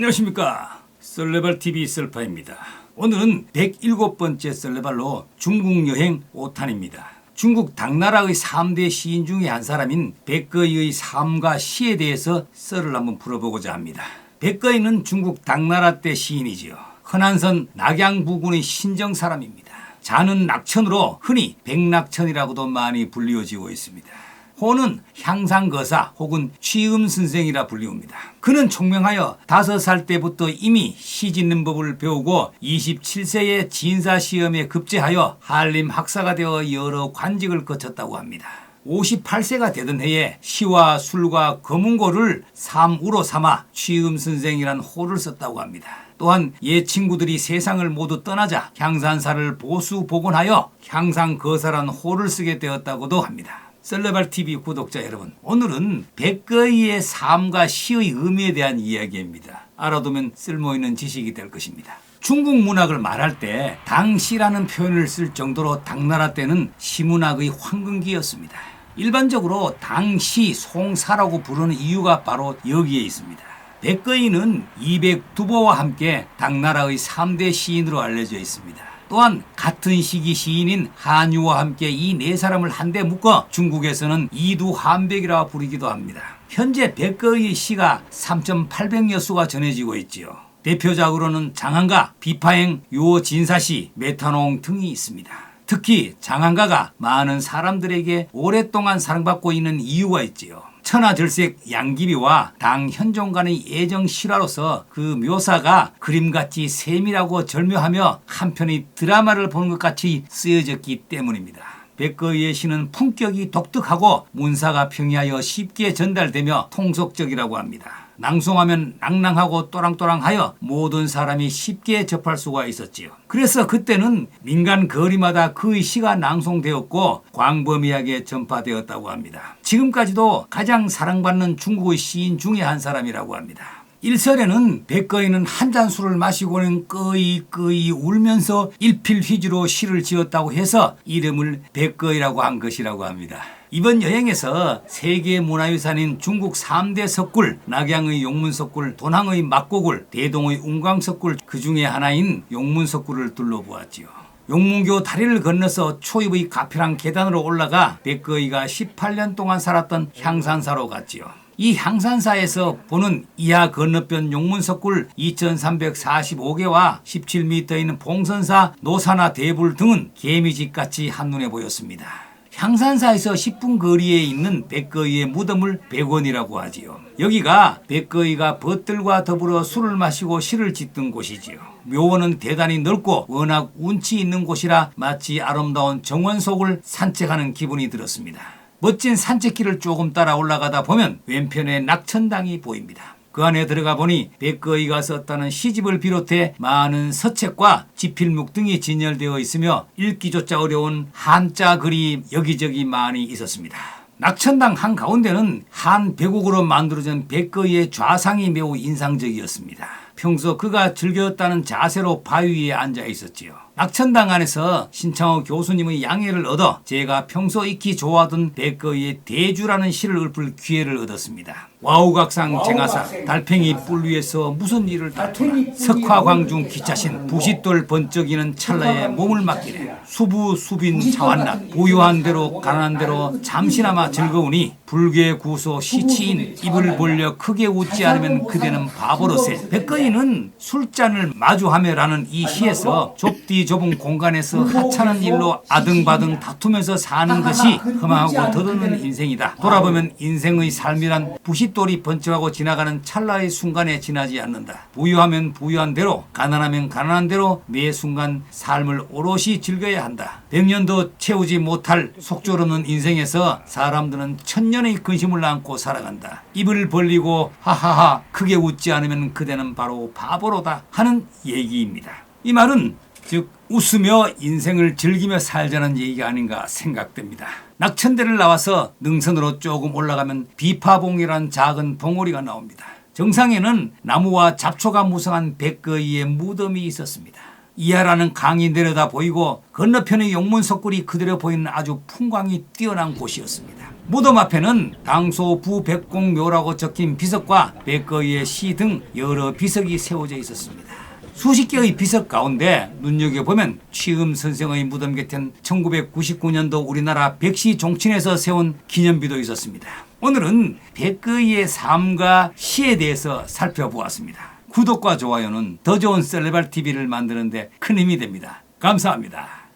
안녕하십니까. 썰레발TV 썰파입니다. 오늘은 107번째 썰레발로 중국 여행 5탄입니다. 중국 당나라의 3대 시인 중에 한 사람인 백거이의 삶과 시에 대해서 썰을 한번 풀어보고자 합니다. 백거이는 중국 당나라 때 시인이지요. 허난선 낙양부군의 신정 사람입니다. 자는 낙천으로 흔히 백낙천이라고도 많이 불리워지고 있습니다. 호는 향상거사 혹은 취음선생이라 불리웁니다. 그는 총명하여 5살 때부터 이미 시 짓는 법을 배우고 27세에 진사시험에 급제하여 한림 학사가 되어 여러 관직을 거쳤다고 합니다. 58세가 되던 해에 시와 술과 검은고를 삼우로 삼아 취음선생이란 호를 썼다고 합니다. 또한 옛 친구들이 세상을 모두 떠나자 향산사를 보수 복원하여 향상거사란 호를 쓰게 되었다고도 합니다. 썰레발TV 구독자 여러분, 오늘은 백거이의 삶과 시의 의미에 대한 이야기입니다. 알아두면 쓸모있는 지식이 될 것입니다. 중국 문학을 말할 때 당시라는 표현을 쓸 정도로 당나라 때는 시문학의 황금기였습니다. 일반적으로 당시 송사라고 부르는 이유가 바로 여기에 있습니다. 백거이는 202보와 함께 당나라의 3대 시인으로 알려져 있습니다. 또한 같은 시기 시인인 한유와 함께 이 네 사람을 한데 묶어 중국에서는 이두한백이라 부르기도 합니다. 현재 백거이의 시가 3,800여 수가 전해지고 있지요. 대표작으로는 장한가, 비파행, 요진사시, 메타농 등이 있습니다. 특히 장한가가 많은 사람들에게 오랫동안 사랑받고 있는 이유가 있지요. 천하절색 양귀비와 당현종 간의 애정 실화로서 그 묘사가 그림같이 세밀하고 절묘하며 한편의 드라마를 보는 것 같이 쓰여졌기 때문입니다. 백거이의 시는 품격이 독특하고 문사가 평이하여 쉽게 전달되며 통속적이라고 합니다. 낭송하면 낭낭하고 또랑또랑하여 모든 사람이 쉽게 접할 수가 있었지요. 그래서 그때는 민간 거리마다 그의 시가 낭송되었고 광범위하게 전파되었다고 합니다. 지금까지도 가장 사랑받는 중국의 시인 중에 한 사람이라고 합니다. 일설에는 백거이는 한 잔 술을 마시고는 끄이 울면서 일필휘지로 시를 지었다고 해서 이름을 백거이라고 한 것이라고 합니다. 이번 여행에서 세계문화유산인 중국 3대 석굴, 낙양의 용문석굴, 도낭의 막고굴, 대동의 웅광석굴 그 중에 하나인 용문석굴을 둘러보았지요. 용문교 다리를 건너서 초입의 가평 계단으로 올라가 백거이가 18년 동안 살았던 향산사로 갔지요. 이 향산사에서 보는 이하 건너편 용문석굴 2345개와 17m 있는 봉선사, 노사나 대불 등은 개미집같이 한눈에 보였습니다. 향산사에서 10분 거리에 있는 백거이의 무덤을 백원이라고 하지요. 여기가 백거이가 벗들과 더불어 술을 마시고 시를 짓던 곳이지요. 묘원은 대단히 넓고 워낙 운치 있는 곳이라 마치 아름다운 정원 속을 산책하는 기분이 들었습니다. 멋진 산책길을 조금 따라 올라가다 보면 왼편에 낙천당이 보입니다. 그 안에 들어가 보니 백거이가 썼다는 시집을 비롯해 많은 서책과 지필묵 등이 진열되어 있으며 읽기조차 어려운 한자 글이 여기저기 많이 있었습니다. 낙천당 한가운데는 한 배곡으로 만들어진 백거이의 좌상이 매우 인상적이었습니다. 평소 그가 즐겼다는 자세로 바위 위에 앉아 있었지요. 낙천당 안에서 신창호 교수님의 양해를 얻어 제가 평소 익히 좋아하던 백거이의 대주라는 시를 읊을 기회를 얻었습니다. 와우각상 쟁하사 달팽이 뿔 위에서 무슨 일을 다투나 석화광중 기차신 부싯돌 번쩍이는 찰나에 몸을 맡기네. 수부수빈 차완락 부유한 대로 가난한 대로 잠시나마 즐거우니 불괴 구소 시치인 입을 벌려 크게 웃지 않으면 그대는 바보로세. 백거이는 술잔을 마주하며라는 이 시에서 좁디 좁은 공간에서 하찮은 일로 아등바등 다투면서 사는 것이 험하고 더드는 인생이다. 돌아보면 인생의 삶이란 부싯돌이 번쩍하고 지나가는 찰나의 순간에 지나지 않는다. 부유하면 부유한 대로 가난하면 가난한 대로 매 순간 삶을 오롯이 즐겨야 한다. 100년도 채우지 못할 속절없는 인생에서 사람들은 천년의 근심을 안고 살아간다. 입을 벌리고 하하하 크게 웃지 않으면 그대는 바로 바보로다 하는 얘기입니다. 이 말은 즉 웃으며 인생을 즐기며 살자는 얘기가 아닌가 생각됩니다. 낙천대를 나와서 능선으로 조금 올라가면 비파봉이란 작은 봉우리가 나옵니다. 정상에는 나무와 잡초가 무성한 백거이의 무덤이 있었습니다. 이하라는 강이 내려다 보이고 건너편의 용문 석굴이 그대로 보이는 아주 풍광이 뛰어난 곳이었습니다. 무덤 앞에는 당소 부백공묘라고 적힌 비석과 백거이의 시 등 여러 비석이 세워져 있었습니다. 수십 개의 비석 가운데 눈여겨보면 취음 선생의 무덤 곁엔 1999년도 우리나라 백시 종친에서 세운 기념비도 있었습니다. 오늘은 백거이의 삶과 시에 대해서 살펴보았습니다. 구독과 좋아요는 더 좋은 셀레발 TV를 만드는 데 큰 힘이 됩니다. 감사합니다.